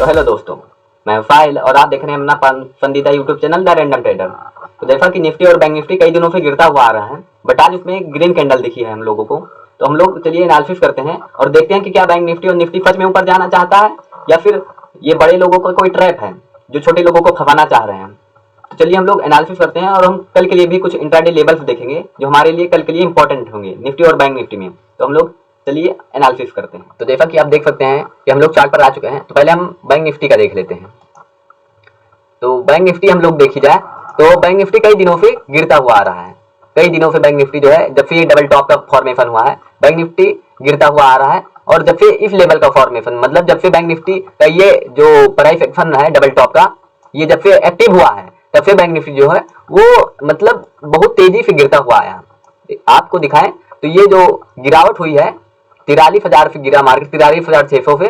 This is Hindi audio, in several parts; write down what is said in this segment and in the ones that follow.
तो हेलो दोस्तों, मैं फाइल और आप देख रहे हैं अपना पसंदीदा YouTube channel the random trader. तो जैसा कि निफ्टी और बैंक निफ्टी कई दिनों से गिरता हुआ आ रहा है, बट आज उसमें एक ग्रीन कैंडल दिखी है हम लोगों को। तो हम लोग चलिए एनालिसिस करते हैं और देखते हैं कि क्या बैंक निफ्टी और निफ्टी सच में ऊपर जाना चाहता है या फिर ये बड़े लोगों का कोई ट्रैप है जो छोटे लोगों को फंसाना चाह रहे हैं। तो चलिए हम लोग एनालिसिस करते हैं और हम कल के लिए भी कुछ इंट्राडे लेवल्स देखेंगे जो हमारे लिए कल के लिए इंपॉर्टेंट होंगे निफ्टी और बैंक निफ्टी में। तो हम लोग चलिए एनालिसिस करते हैं। तो जैसा कि आप देख सकते हैं कि हम लोग चार्ट पर आ चुके हैं। तो पहले हम बैंक निफ्टी का देख लेते हैं। तो बैंक निफ्टी हम लोग देखी जाए तो बैंक निफ्टी कई दिनों से गिरता हुआ आ रहा है। कई दिनों से बैंक निफ्टी जो है, जब से ये डबल टॉप का फॉर्मेशन हुआ है, बैंक निफ्टी गिरता हुआ आ रहा है। और जब से इस लेवल का फॉर्मेशन, मतलब जब से बैंक निफ्टी का ये जो प्राइस एक्शन है डबल टॉप का, ये जब से एक्टिव हुआ है, तब से बैंक निफ्टी जो है वो मतलब बहुत तेजी से गिरता हुआ आया। आपको दिखाएं तो ये जो गिरावट हुई है 43,000 से गिरा मार्केट, 43,600 से।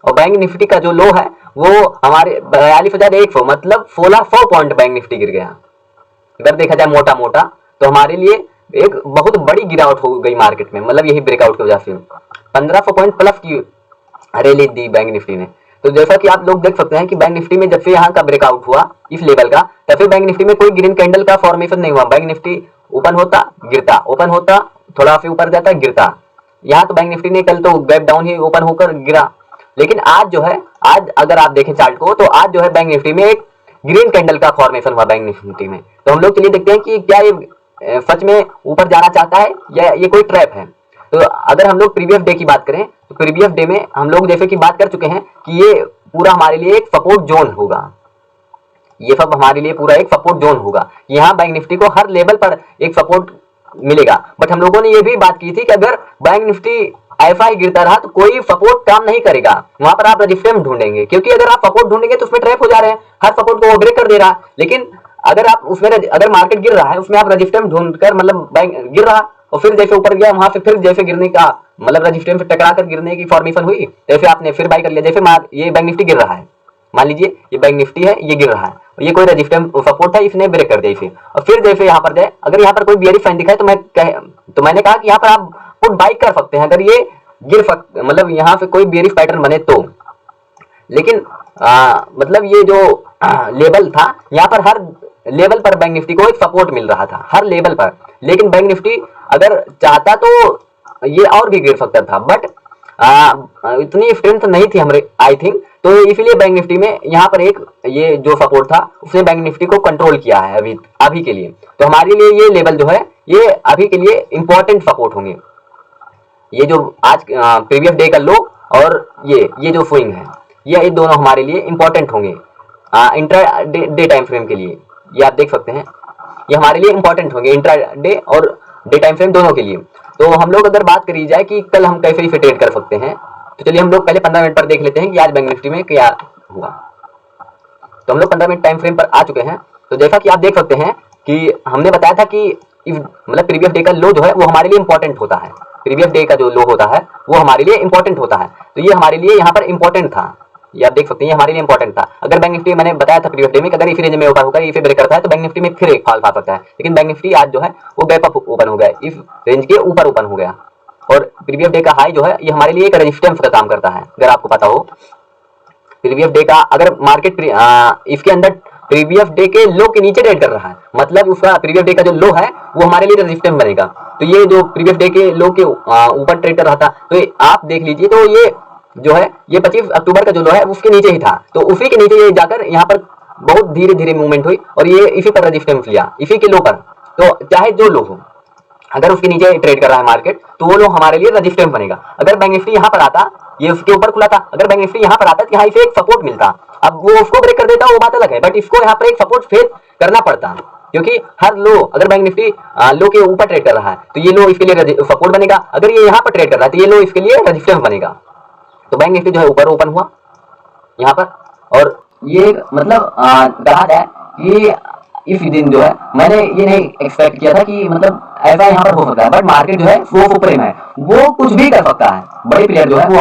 और बैंक निफ्टी का जो लो है वो हमारे 42,100, मतलब 1600 पॉइंट बैंक निफ्टी गिर गया। अगर देखा जाए मोटा मोटा तो हमारे लिए एक बहुत बड़ी गिरावट हो गई मार्केट में, मतलब यही ब्रेकआउट की वजह से 1500 पॉइंट प्लस की रैली दी बैंक निफ्टी ने। तो जैसा कि आप लोग देख सकते हैं कि बैंक निफ्टी में जब से यहाँ का ब्रेकआउट हुआ इस लेवल का, तब से बैंक निफ्टी में कोई ग्रीन कैंडल का फॉर्मेशन नहीं हुआ। बैंक निफ्टी ओपन होता गिरता, ओपन होता थोड़ा सा ऊपर जाता गिरता। यहाँ तो बैंक निफ्टी ने कल तो गैप डाउन ही ओपन होकर गिरा। लेकिन आज जो है, आज अगर आप देखें चार्ट को तो आज जो है बैंक निफ्टी में एक ग्रीन कैंडल का फॉर्मेशन हुआ बैंक निफ्टी में। तो हम लोग चलिए देखते हैं कि क्या ये सच में ऊपर जाना चाहता है या ये कोई ट्रैप है। तो अगर हम लोग प्रीवियस डे की बात करें तो प्रीवियस डे में हम लोग जैसे कि बात कर चुके हैं कि ये पूरा हमारे लिए एक सपोर्ट जोन होगा। ये सब हमारे लिए पूरा एक सपोर्ट जोन होगा। यहाँ बैंक निफ्टी को हर लेवल पर एक सपोर्ट मिलेगा। बट हम लोगों ने ये भी बात की थी कि अगर बैंक निफ्टी ऐसा ही गिरता रहा तो कोई सपोर्ट काम नहीं करेगा, वहां पर आप रजिस्टेंस ढूंढेंगे, क्योंकि अगर आप सपोर्ट ढूंढेंगे तो उसमें ट्रैप हो जा रहे हैं, हर सपोर्ट को ब्रेक कर दे रहा है। लेकिन अगर आप उसमें अगर मार्केट गिर रहा है उसमें आप रजिस्टेंस ढूंढकर, मतलब बैंक गिर रहा और फिर जैसे ऊपर गया वहां से फिर जैसे गिरने का, मतलब रजिस्टेंस से टकरा कर गिरने की फॉर्मेशन हुई, जैसे आपने फिर बाई कर लिया। जैसे ये बैंक निफ्टी गिर रहा है, मान लीजिए ये बैंक निफ्टी है, ये गिर रहा है, ये कोई रजिस्टेंस सपोर्ट है, इसने ब्रेक कर दिया इसे। और फिर जैसे यहाँ पर जाए, अगर यहाँ पर कोई बियरिश साइन दिखाए तो मैंने कहा कि यहाँ पर आप पुट बाई कर सकते हैं अगर ये मतलब यहाँ पे कोई बियरिश पैटर्न बने तो। लेकिन मतलब ये जो लेवल था, यहाँ पर हर लेवल पर बैंक निफ्टी को एक सपोर्ट मिल रहा था, हर लेवल पर। लेकिन बैंक निफ्टी अगर चाहता तो ये और भी गिर सकता था, बट इतनी स्ट्रेंथ नहीं थी हमारे, आई थिंक। तो इसीलिए बैंक निफ्टी में यहाँ पर एक ये जो सपोर्ट था उसने बैंक निफ्टी को कंट्रोल किया है अभी के लिए। तो हमारे लिए ये लेवल जो है ये अभी के लिए इंपॉर्टेंट सपोर्ट होंगे। ये जो आज प्रीवियस डे का लो और ये जो स्विंग है, ये दोनों हमारे लिए इंपॉर्टेंट होंगे इंट्रा डे टाइम फ्रेम के लिए। ये आप देख सकते हैं, ये हमारे लिए इंपॉर्टेंट होंगे इंट्रा डे और डे टाइम फ्रेम दोनों के लिए। तो हम लोग अगर बात करी जाए कि कल हम कैसे इसे ट्रेड कर सकते हैं, तो चलिए हम लोग पहले 15 मिनट पर देख लेते हैं कि आज बैंक निफ्टी में क्या हुआ। तो हम लोग 15 मिनट टाइम फ्रेम पर आ चुके हैं। तो जैसा कि आप देख सकते हैं कि हमने बताया था कि मतलब प्रीवियस डे का लो जो है वो हमारे लिए इंपॉर्टेंट होता है। प्रीवियस डे का जो लो होता है वो हमारे लिए इंपॉर्टेंट होता है। तो ये हमारे लिए यहाँ पर इंपॉर्टेंट था, ये आप देख सकते हैं, ये हमारे लिए इंपॉर्टेंट था। अगर बैंक निफ्टी, मैंने बताया था प्रीवियस डे में, अगर इस रेंज में ऊपर होगा, इसे ब्रेक करता है तो बैंक निफ्टी में फिर एक फॉल खा सकता है। लेकिन बैंक निफ्टी आज जो है वो गैप अप ओपन हो गया, इस रेंज के ऊपर ओपन हो गया। और प्रीवियस डे का हाई जो है ये हमारे लिए एक रेजिस्टेंस का काम करता है। अगर आपको पता हो प्रीवियस डे का, अगर मार्केट इसके अंदर प्रीवियस डे के लो के नीचे ट्रेड कर रहा है, मतलब उसका प्रीवियस डे का जो लो है वो हमारे लिए रेजिस्टेंस बनेगा। तो ये जो प्रीवियस डे के लो के ऊपर ट्रेड कर रहा था, तो आप देख लीजिए, तो ये जो है ये 25 अक्टूबर का जो लो है उसके नीचे ही था। तो उसी के नीचे ये जाकर यहाँ पर बहुत धीरे धीरे मूवमेंट हुई और ये इसी पर रेजिस्टेंस लिया, इसी के लो पर। तो चाहे जो लो हो, अगर उसके नीचे ट्रेड कर रहा है मार्केट तो वो लो हमारे लिए रेजिस्टेंस बनेगा। अगर बैंक निफ्टी यहाँ पर आता, ये उसके ऊपर खुला था, अगर बैंक निफ्टी यहाँ पर आता तो यहाँ इसे एक सपोर्ट मिलता, अब वो उसको ब्रेक कर देता वो बात अलग है, बट इसको यहाँ पर एक सपोर्ट फेस करना पड़ता, क्योंकि हर लो, अगर बैंक निफ्टी लो के ऊपर ट्रेड कर रहा है तो ये लो इसके लिए सपोर्ट बनेगा, अगर ये यहाँ पर ट्रेड कर रहा है तो ये लो इसके लिए रेजिस्टेंस बनेगा। तो बैंक निफ्टी जो है ऊपर ओपन हुआ यहाँ पर, और ये मतलब कहा जाए कि इस दिन जो है मैंने ये नहीं एक्सपेक्ट किया था कि मतलब ऐसा यहाँ पर हो सकता है, बट मार्केट जो है वो सुप्रीम है, वो कुछ भी कर सकता है। बड़े प्लेयर जो है वो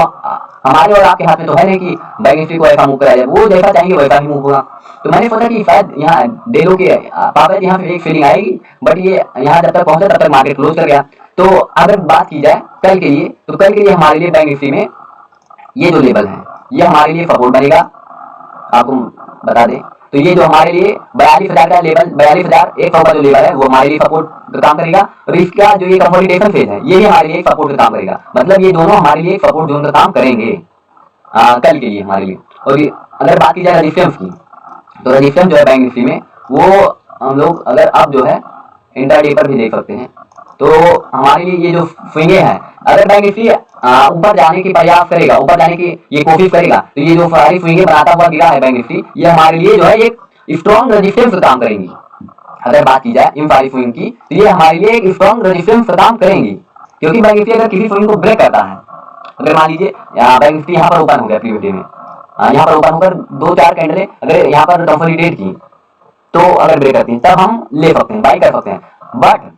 हमारे और आपके हाथ में तो है नहीं कि बैंक निफ्टी को ऐसा मूव कराया जाए, वो जैसा चाहेंगे वैसा ही मूव होगा। तो मैंने सोचा कि शायद यहाँ डेलो के पापा यहाँ पे एक फीलिंग आएगी, बट ये यहाँ जब तक पहुंचा तब तक मार्केट क्लोज कर गया। तो अगर बात की जाए कल के लिए, तो कल के लिए हमारे लिए बैंक निफ्टी में ये जो लेवल है ये हमारे लिए सपोर्ट बनेगा, आपको बता दें तो ये जो हमारे लिए 42,000 का लेवल, 42,100 का जो लेवल है वो हमारे लिए सपोर्ट का काम करेगा। और इसका जो ये कंसोलिडेशन फेज है ये भी हमारे लिए एक सपोर्ट का काम करेगा। मतलब ये दोनों हमारे लिए एक सपोर्ट जोन का काम करेंगे कल के लिए हमारे लिए। और अगर बात की जाए रेजिस्टेंस की, तो रेजिस्टेंस जो है बैंक निफ्टी में वो हम लोग अगर अब जो है इंट्राडे पर भी देख सकते हैं। तो हमारे लिए ये जो स्विंगे हैं, अगर बैंक निफ्टी ऊपर जाने की प्रयास करेगा, ऊपर जाने की ये कोशिश करेगा, तो ये जो सारी स्विंगे बनाता हुआ गिरा है बैंक निफ्टी, ये हमारे लिए जो है एक स्ट्रॉन्ग रेजिस्टेंस का काम करेंगी। अगर बात की जाए इन सारी स्विंग की, तो ये हमारे लिए एक स्ट्रॉन्ग रेजिस्टेंस का काम करेंगी। क्योंकि बैंक निफ्टी अगर किसी स्विंग को ब्रेक करता है, अगर मान लीजिए बैंक निफ्टी यहाँ पर ओपन हो गया प्रीवियस डे में, यहाँ पर ओपन होकर 2-4 कैंडलें अगर यहाँ पर कंसोलिडेट की, तो अगर ब्रेक करती है तब हम ले सकते हैं, बाई कर सकते हैं। बट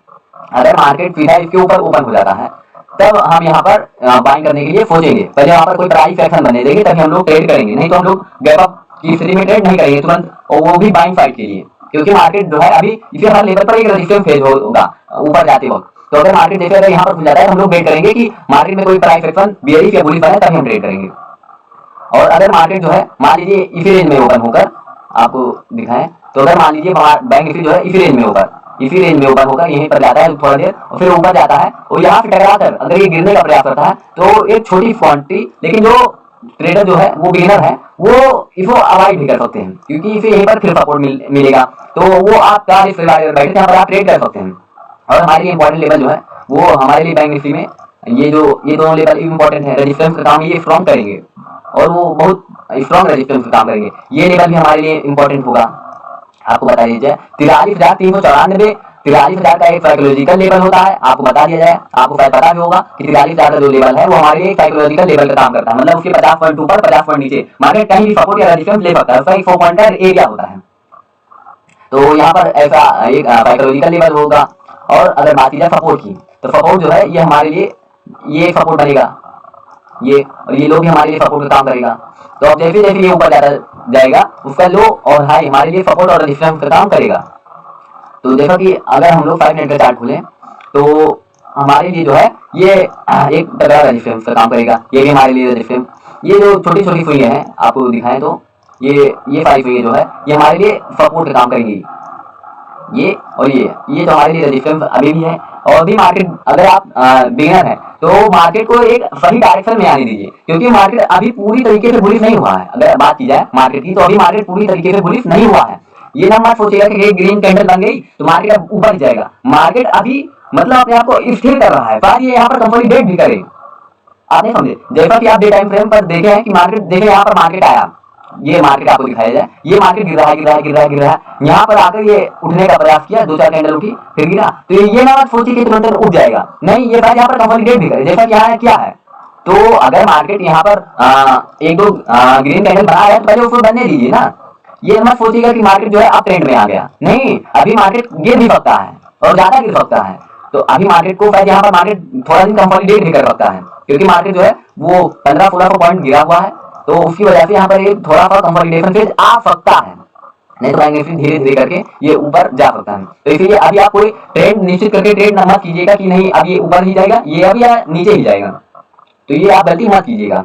अगर मार्केट सीधा इसके ऊपर ओपन हो जाता है, तब हम यहाँ पर बाइंग करने के लिए सोचेंगे। पहले यहाँ पर कोई प्राइस एक्शन बनने देंगे तभी हम लोग ट्रेड करेंगे, नहीं तो हम लोग गैप अप की स्थिति में ट्रेड नहीं करेंगे तुरंत, और वो भी बाइंग साइड के लिए। क्योंकि मार्केट जो है अभी इसी हर लेवल पर एक रेजिस्टेंस फेज होगा ऊपर जाते वक्त। तो अगर मार्केट जैसे अगर यहाँ पर खुल जाता है तो हम लोग वेट करेंगे कि मार्केट में कोई प्राइस एक्शन बेयरिश या बुलिश बने तभी हम ट्रेड करेंगे। और अगर मार्केट जो है मान लीजिए इसी रेंज में ओपन होकर आपको दिखाएं, तो अगर मान लीजिए बैंक निफ्टी जो है इसी रेंज में होकर यहीं पर जाता है थोड़ा देर और फिर ऊपर जाता है और यहाँ से टकराकर अगर ये गिरने का प्रयास करता है, तो एक छोटी क्वांटिटी, लेकिन जो ट्रेडर जो है वो बिगिनर है वो इसको अवॉइड भी कर सकते हैं, क्योंकि इसे यहीं पर फिर सपोर्ट मिलेगा, तो वो आप बैठे यहाँ पर आप ट्रेड कर सकते हैं। और हमारे लिए इंपॉर्टेंट लेवल जो है वो हमारे लिए बैंक निफ्टी में ये दोनों लेवल इंपॉर्टेंट है। रेजिस्टेंस का काम ये स्ट्रॉन्ग करेंगे और वो बहुत स्ट्रॉन्ग रेजिस्टेंस का काम करेंगे। ये लेवल भी हमारे लिए इंपॉर्टेंट होगा। आपको बता दीजिए 43,394, 43,000 का एक साइकोलॉजिकल लेवल होता है। आपको बता दिया जाए, आपको शायद पता भी होगा कि 43,000 का जो लेवल है वो हमारे लिए साइकोलॉजिकल लेवल का काम करता है। मतलब उसके 50 पॉइंट ऊपर 50 पॉइंट नीचे मार्केट कहीं भी सपोर्ट या रेजिस्टेंस ले सकता है, उसका एक 4 पॉइंटर एरिया होता है। तो यहाँ पर ऐसा एक साइकोलॉजिकल लेवल होगा। और अगर बात की जाए सपोर्ट की, तो सपोर्ट जो है ये हमारे लिए ये सपोर्ट बनेगा, ये और ये लो भी हमारे लिए सपोर्ट का काम करेगा। तो अब जैसे जैसे ये ऊपर जाएगा उसका लो और हाई हमारे लिए सपोर्ट और रेजिस्टेंस का काम करेगा। तो देखो कि अगर हम लोग 5 मिनट का चार्ट खोलें तो हमारे लिए जो है ये एक तगड़ा रेजिस्टेंस का काम करेगा, ये भी हमारे लिए रेजिस्टेंस। ये जो छोटी छोटी सुइयां हैं आपको दिखाएं तो ये सारी सुइयां जो है ये हमारे लिए सपोर्ट का काम करेंगी, ये और ये जो हमारे लिए रेजिस्टेंस अभी भी है। और भी मार्केट अगर आप बिगिनर है तो मार्केट को एक सही डायरेक्शन में आने दीजिए, क्योंकि मार्केट अभी पूरी तरीके से बुलिश नहीं हुआ है। अगर बात की जाए मार्केट की, तो अभी मार्केट पूरी तरीके से बुलिश नहीं हुआ है। ये ना मत सोचिएगा कि एक ग्रीन कैंडल बन गई तो मार्केट अब ऊपर जाएगा। मार्केट अभी मतलब अपने आप को स्थिर कर रहा है, साथ ये यहाँ पर कंसोलिडेट भी करे। आप नहीं समझे? जैसा कि आप डे टाइम फ्रेम पर देखे हैं कि मार्केट देखे यहाँ पर मार्केट आया, ये मार्केट आपको दिखाया जाए, ये मार्केट गिर रहा है, यहाँ पर आकर ये उठने का प्रयास किया, 2-4 कैंडल उठी फिर गिरा। तो ये ना मत सोचिए कि तुरंत उठ जाएगा, नहीं, ये बात यहाँ पर कंसोलिडेट भी करे जैसा क्या है। तो अगर मार्केट यहाँ पर 1-2 ग्रीन कैंडल बना है तो पहले उसको बनने दीजिए ना। ये मत सोचिएगा कि मार्केट जो है अब ट्रेंड में आ गया, नहीं, अभी मार्केट गिर भी सकता है और ज्यादा गिर सकता है। तो अभी मार्केट को शायद यहाँ पर मार्केट थोड़ा दिन कंसोलिडेट भी कर सकता है, क्योंकि मार्केट जो है वो 1500-1600 पॉइंट गिरा हुआ है, तो उसकी वजह से यहाँ पर एक थोड़ा सा कंसोलिडेशन फेज आ सकता है, नहीं तो बैंक निफ्टी धीरे धीरे करके ये ऊपर जा सकता है। तो इसलिए अभी आप कोई ट्रेंड निश्चित करके ट्रेड मत कीजिएगा कि नहीं अब ये ऊपर ही जाएगा, ये अभी नीचे ही जाएगा, तो ये आप गलती मत कीजिएगा।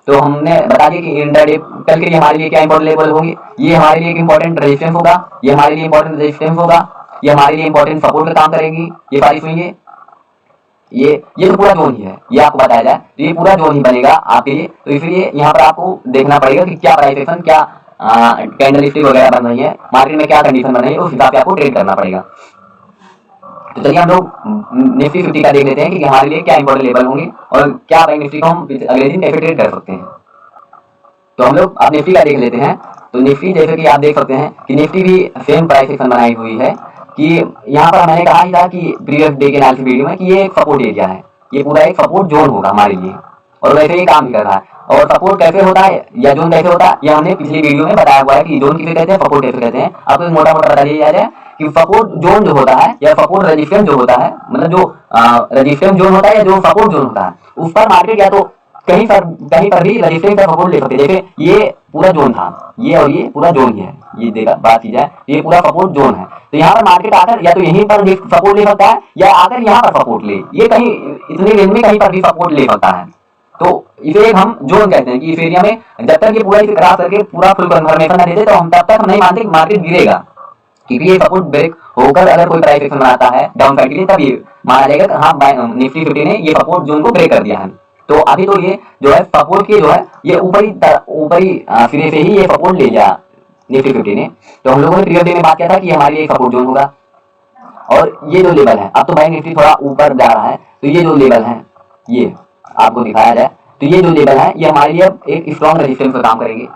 तो हमने बता दिया कि इंट्राडे कल के लिए हमारे लिए क्या इंपॉर्टेंट लेवल होंगे। ये हमारे लिए एक इंपॉर्टेंट रेजिस्टेंस होगा, ये हमारे लिए इंपॉर्टेंट रेजिस्टेंस होगा, ये हमारे लिए इंपॉर्टेंट सपोर्ट का काम करेंगी, ये सारी सुनिए। ये तो पूरा जोन ही है, ये आपको बताया जाए तो ये पूरा जोन ही बनेगा आपके लिए। तो इसलिए यहाँ पर आपको देखना पड़ेगा कि क्या प्राइस एक्शन, क्या कैंडल स्टिक वगैरह बन रही है, मार्केट में क्या कंडीशन बन रही है, उस हिसाब से आपको ट्रेड करना पड़ेगा। तो चलिए हम लोग निफ्टी 50 का देख लेते हैं कि हमारे लिए क्या इंपॉर्टेंट लेवल होंगे और क्या बैंक निफ्टी को हम अगले दिन कैसे ट्रेड कर सकते हैं। तो हम लोग अब निफ्टी का देख लेते हैं। तो निफ्टी जैसे कि आप देख सकते हैं कि निफ्टी भी सेम प्राइस एक्शन बनाई हुई है कि यहाँ पर मैंने कहा ही था कि प्रीवियस डे के एनालिसिस वीडियो में कि ये एक सपोर्ट एरिया है, ये पूरा एक सपोर्ट जोन होगा हमारे लिए, और वैसे ये काम भी कर रहा है। और सपोर्ट कैसे होता है या जोन कैसे होता है ये हमने पिछली वीडियो में बताया हुआ है कि जोन किसे कहते हैं, सपोर्ट कैसे कहते हैं। आपको मोटा मोटा बता दिया जाए कि सपोर्ट जोन जो होता है या सपोर्ट रेजिस्टेंस जो होता है, मतलब जो रेजिस्टेंस जोन होता है या जो सपोर्ट जोन होता है, उस पर मार्केट या तो कहीं पर भी रेजिस्टेंस का सपोर्ट ले सकते हैं। जैसे ये पूरा जोन था, ये और ये पूरा जोन ही है, ये देखा बात की जाए ये पूरा सपोर्ट जोन है। तो यहाँ पर मार्केट आकर या तो यहीं पर सपोर्ट ले सकता है या आकर यहाँ पर सपोर्ट ले, ये कहीं इतनी रेंज में कहीं पर भी सपोर्ट ले सकता है। तो इसे एक हम जोन कहते हैं कि इस एरिया में जब तक ये पूरा इसे क्रॉस करके पूरा फुल कंफर्मेशन ना देते तो हम तब तक हम नहीं मानते कि मार्केट गिरेगा, क्योंकि ये सपोर्ट ब्रेक होकर अगर कोई प्राइस एक्शन बनाता है डाउन साइड के लिए तब ये माना जाएगा कि हाँ निफ्टी 50 ने ये सपोर्ट जोन को ब्रेक कर दिया है। तो अभी तो ये जो है सपोर्ट के जो है ये ऊपरी सिरे से ही ये सपोर्ट ले लिया निफ्टी 50 ने। तो हम लोगों ने प्रीवियस डे में बात किया था कि हमारे लिए सपोर्ट जोन होगा और ये जो लेवल है, अब तो बैंक निफ्टी थोड़ा ऊपर जा रहा है, तो ये जो लेवल है ये आपको दिखाया जाए तो ये जो लेवल है ये हमारे लिए एक स्ट्रॉन्ग रेजिस्टेंस का काम करेंगे।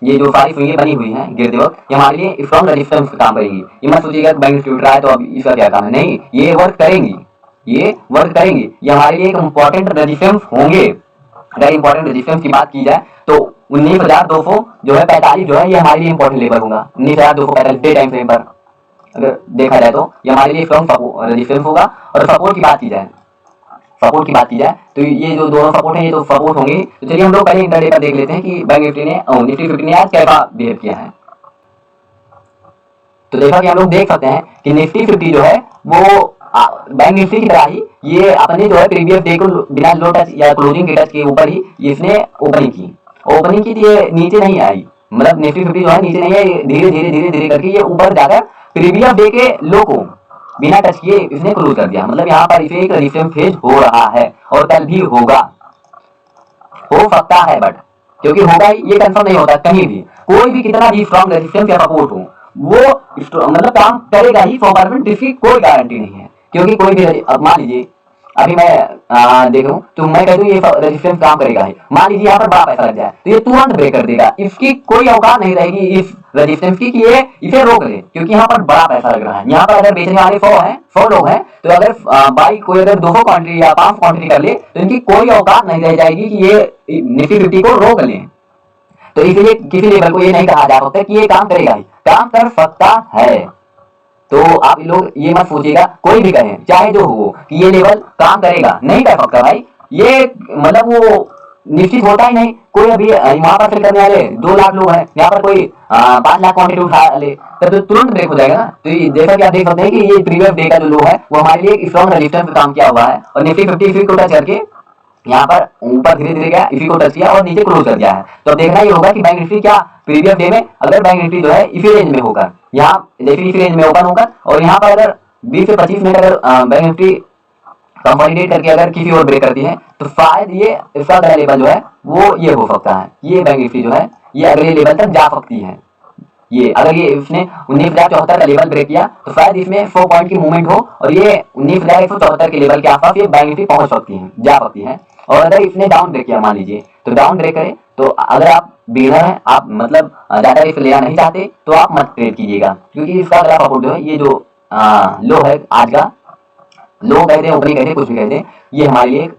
ये जो सारी स्विंगें बनी हुई हैं गिरते वक्त ये हमारे लिए स्ट्रॉन्ग रेजिस्टेंस का काम करेंगी। ये मत सोचिएगा बैंक निफ्टी उठ रहा है तो अब इसका क्या काम है, नहीं, ये वर्क करेंगी, ये वर्क करेंगी, ये हमारे लिए एक इंपॉर्टेंट रेजिस्टेंस होंगे। अगर इंपॉर्टेंट रेजिस्टेंस की बात की जाए तो 19,200 जो है 45 जो है ये हमारे लिए इंपॉर्टेंट लेवल होगा। 19,245 डे टाइम फ्रेम पर अगर देखा जाए तो ये हमारे लिए स्ट्रॉन्ग रेजिस्टेंस होगा। और सपोर्ट की बात की जाए तो ये जो दोनों सपोर्ट हैं ये तो सपोर्ट होंगे। तो चलिए हम लोग पहले इंटरडे पर देख लेते हैं कि बैंक निफ्टी निफ्टी 50 ने आज कैसा बिहेव किया है। तो देखा कि हम लोग देख सकते हैं कि निफ्टी 50 जो है वो बैंक निफ्टी की तरह ही ये अपने जो है प्रीवियस डे को बिना लो टच या क्लोजिंग के टच के ऊपर ही इसने ओपनिंग की ये नीचे नहीं आई, मतलब निफ्टी 50 जो है नीचे नहीं है, धीरे करके ये ऊपर जाकर प्रीवियस डे के लो को बिना टच किए इसने क्लोज कर दिया। मतलब यहाँ पर इसे एक रेजिस्टेंस फेज हो रहा है और कल भी होगा, हो सकता है, बट क्योंकि होगा ये कंफर्म नहीं होता कहीं भी। कोई भी कितना भी स्ट्रॉन्ग रेजिस्टेंस या सपोर्ट हो वो मतलब काम करेगा ही, परफॉर्मेंस इसकी कोई गारंटी नहीं है। क्योंकि कोई भी मान लीजिए अभी मैं देख रहा हूँ तो मैं कह दूं ये रेजिस्टेंस काम करेगा ही, मान लीजिए यहाँ पर बड़ा पैसा लग जाए तो ये तुरंत ब्रेक कर देगा, इसकी कोई औकात नहीं रहेगी इस रेजिस्टेंस की कि ये इसे रोक ले, क्योंकि यहाँ पर बड़ा पैसा लग रहा है। यहाँ पर अगर बेचने वाले 100 लोग हैं तो अगर बाई कोई अगर 200 क्वांटिटी या 500 क्वांटिटी कर ले तो इनकी कोई औकात नहीं रह जाएगी कि ये निफ्टी 50 को रोक ले। तो इसलिए किसी लेवल को ये नहीं कहा जा सकता कि ये काम करेगा ही, काम कर सकता है। तो आप लोग ये मत सोचिएगा कोई भी कहे चाहे जो हो कि ये लेवल काम करेगा, नहीं कर सकता भाई। ये मतलब वो निश्चित होता ही नहीं। कोई अभी वहां पर फिल करने वाले 2 लाख लोग हैं, यहाँ पर कोई 5 लाख क्वांटिटी उठा ले तो तुरंत ब्रेक हो जाएगा ना। तो जैसा कि आप देख सकते हैं कि ये प्रीवियस डे का जो लो है वो हमारे लिए स्ट्रॉन्ग रेजिस्टेंस का काम किया हुआ है और निफ्टी 50 को टच करके यहाँ पर ऊपर धीरे गया, इसी को टच किया और नीचे क्लोज कर दिया है। तो अब देखना ये होगा कि बैंक निफ्टी क्या प्रीवियस डे में अगर बैंक निफ्टी जो है इसी रेंज में होगा, यहाँ जैसे इसी रेंज में ओपन होगा और यहाँ पर अगर 20 से 25 मिनट अगर बैंक निफ्टी कंसोलिडेट करके अगर किसी और ब्रेक करती है तो शायद ये इसका अगला लेवल जो है वो ये हो सकता है, ये बैंक निफ्टी जो है ये अगले लेवल तक जा सकती है। ये अगर ये इसने 19,074 का लेवल ब्रेक किया तो शायद इसमें 100 पॉइंट की मूवमेंट हो और ये 19,174 के लेवल के आसपास ये बैंक निफ्टी पहुंच सकती है, जा सकती है। और अगर इसने डाउन ब्रेक किया मान लीजिए तो डाउन ब्रेक करे तो अगर आप बिगिनर हैं, आप मतलब ज्यादा रिस्क लेना नहीं चाहते तो आप मत ट्रेड कीजिएगा, क्योंकि इसका अगला सपोर्ट जो है ये जो लो है आज का, लो कहते हैं ओपनिंग कहते हैं कुछ भी कहते हैं, ये हमारे लिए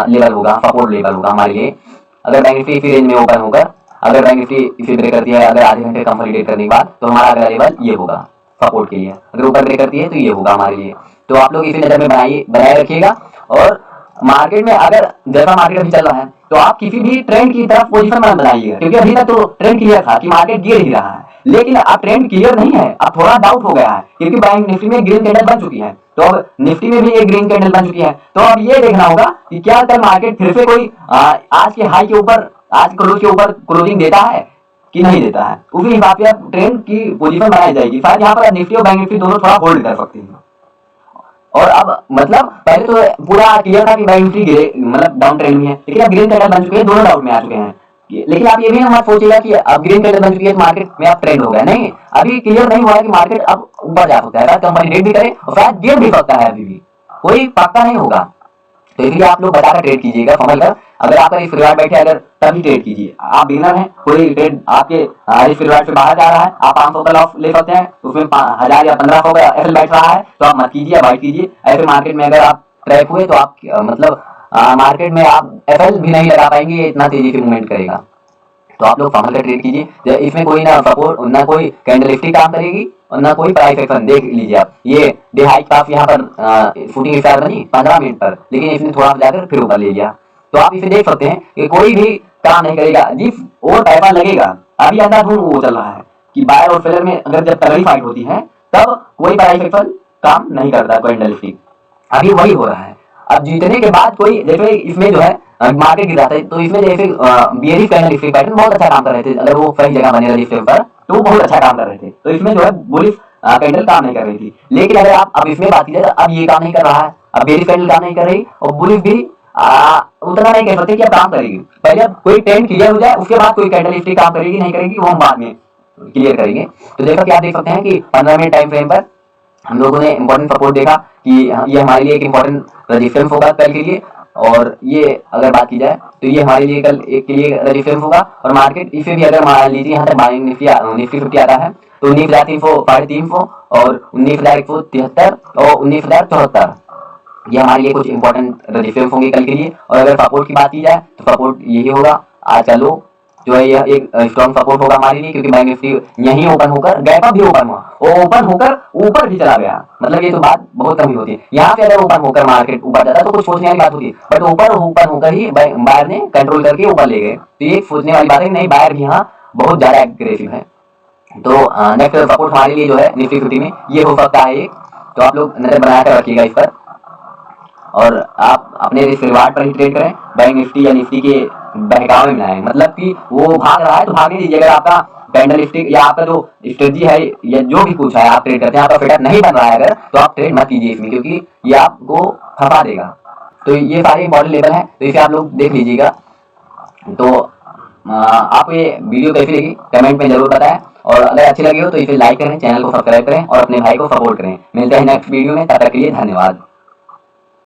लेवल होगा, सपोर्ट लेवल होगा हमारे लिए। अगर बैंक निफ्टी इसी रेंज में ओपन होकर अगर बैंक निफ्टी इसे ब्रेक करती है अगर आधे घंटे कंसोलिडेट करने के बाद तो हमारा अगला लेवल ये होगा सपोर्ट के लिए। अगर ऊपर ब्रेक करती है तो ये होगा हमारे लिए। तो आप लोग इसे नजर में बनाए रखिएगा। और मार्केट में अगर जैसा मार्केट अभी चल रहा है तो आप किसी भी ट्रेंड की तरफ पोजीशन मत बनाइएगा, क्योंकि अभी तक तो ट्रेंड क्लियर था कि मार्केट गिर ही रहा है, लेकिन अब ट्रेंड क्लियर नहीं है, अब थोड़ा डाउट हो गया है क्योंकि बैंक निफ्टी में ग्रीन कैंडल बन चुकी है, तो अब निफ्टी में भी एक ग्रीन कैंडल बन चुकी है। तो अब ये देखना होगा कि क्या कल मार्केट फिर से कोई आज के हाई के ऊपर, आज क्लोज के ऊपर क्लोजिंग देता है कि नहीं देता है, उसी हिसाब से अब ट्रेंड की पोजीशन बनाई जाएगी। शायद यहाँ पर निफ्टी और बैंक निफ्टी दोनों थोड़ा होल्ड कर सकती है। और अब मतलब पहले तो पूरा क्लियर था कि बैंक निफ्टी गिरे मतलब डाउन ट्रेंड में है, लेकिन अब ग्रीन कैंडल बन चुके हैं, दोनों डाउट में आ चुके हैं। लेकिन आप ये भी मत सोचिएगा कि अब ग्रीन कैंडल बन चुकी है तो मार्केट में अब ट्रेंड हो गया, नहीं, अभी क्लियर नहीं हुआ है कि मार्केट अब ऊपर जा सकता है, कंपनी रेट भी करे और शायद गिर भी सकता है, अभी भी कोई पक्का नहीं होगा। तो इसलिए आप लोग बताकर ट्रेड कीजिएगा, समझ कर अगर आपका रिस्क रिवार्ड बैठे अगर तभी ट्रेड कीजिए। आप बिगिनर हैं, कोई ट्रेड आपके रिस्क रिवार्ड से बाहर जा रहा है, आप 500 का लॉस ले सकते हैं, उसमें 1000 या 1500 का एफएल बैठ रहा है तो आप मत कीजिए, अवॉइड कीजिए। ऐसे मार्केट में अगर आप ट्रैप हुए तो आप मतलब मार्केट में आप एफएल भी नहीं लगा पाएंगे, इतना तेजी से मूवमेंट करेगा। तो आप लोग समझ कर ट्रेड कीजिए। इसमें कोई ना सपोर्ट ना कोई कैंडलस्टिक काम करेगी और ना कोई प्राइस एक्शन। देख लीजिए आप ये डे हाई काफ यहाँ पर शूटिंग स्टार बनी 15 मिनट पर, लेकिन इसने थोड़ा जाकर फिर ऊपर ले लिया। तो आप इसे देख सकते हैं कि कोई भी काम नहीं करेगा जिस और पैसा लगेगा। अभी अंधाधुंध वो चल रहा है कि बायर और सेलर में अगर जब तगड़ी फाइट होती है तब कोई प्राइस एक्शन काम नहीं करता कैंडलस्टिक, अभी वही हो रहा है। अब जीतने के बाद कोई जैसे इसमें जो है मार्केट गिर जाता है, तो इसमें जैसे बियरिश कैंडल स्टिक पैटर्न बहुत अच्छा काम कर रहे थे, अगर वो सही जगह बने रजिस्टर पर तो वो बहुत अच्छा काम कर रहे थे। तो इसमें जो है बुलिश कैंडल काम नहीं कर रही थी। लेकिन अगर आप अब इसमें बात की जाए तो अब ये काम नहीं कर रहा है, अब बेरिश कैंडल काम नहीं कर रही और बुलिश भी उतना नहीं कह सकते कि अब काम करेगी। पहले अब कोई ट्रेंड क्लियर हो जाए उसके बाद कोई कैंडल स्टिक काम करेगी नहीं करेगी वो हम बाद में क्लियर करेंगे। तो जैसा कि आप देख सकते हैं कि 15 मिनट टाइम फ्रेम पर हम लोगों ने इंपॉर्टेंट सपोर्ट देखा कि ये हमारे लिए एक इंपॉर्टेंट रेजिस्टेंस होगा कल के लिए, और ये अगर बात की जाए तो ये हमारे लिए कल एक के लिए रेजिस्टेंस होगा। और मार्केट इसे भी अगर मान लीजिए यहाँ तक बाइंग निफ्टी 50 आता है तो 19,300 और 19,173 और 19,074 ये हमारे लिए कुछ इंपॉर्टेंट रेजिस्टेंस होंगे कल के लिए। और अगर सपोर्ट की बात की जाए तो सपोर्ट यही होगा आज का लो जो है यह एक स्ट्रॉन्ग सपोर्ट होगा हमारे लिए, क्योंकि बैंक निफ्टी यहीं ओपन होकर गैप अप भी ओपन हुआ और ओपन होकर ऊपर भी चला गया। मतलब ये तो बात बहुत कमी होती है, यहाँ पे अगर ओपन होकर मार्केट ऊपर जाता तो कुछ सोचने वाली बात होती है, बट ऊपर ओपन होकर ही बायर ने कंट्रोल करके ऊपर ले गए, तो ये सोचने वाली बात है नहीं बायर भी यहाँ बहुत ज्यादा एग्रेसिव है। तो नेक्स्ट सपोर्ट हमारे लिए जो है निफ्टी 50 में ये हो सकता है एक, तो आप लोग नजर बनाकर रखिएगा इस पर और आप अपने रिस्क रिवार्ड पर ही ट्रेड करें, बैंक निफ्टी या निफ्टी के बहकावे में लाएं। मतलब कि वो भाग रहा है तो भागने दीजिए। अगर आपका कैंडल स्टिक या आपका जो स्ट्रेटजी है या जो भी कुछ है आप ट्रेड करते हैं आपका सेटअप नहीं बन रहा है अगर, तो आप ट्रेड मत कीजिए इसमें, क्योंकि ये आपको फंसा देगा। तो ये सारे इंपॉर्टेंट लेवल हैं, तो इसे आप लोग देख लीजिएगा। तो आपको ये वीडियो कैसी लगी कमेंट में जरूर बताएं, और अगर अच्छी लगी हो तो इसे लाइक करें, चैनल को सब्सक्राइब करें और अपने भाई को सपोर्ट करें। मिलते हैं नेक्स्ट वीडियो में, तब तक के लिए धन्यवाद।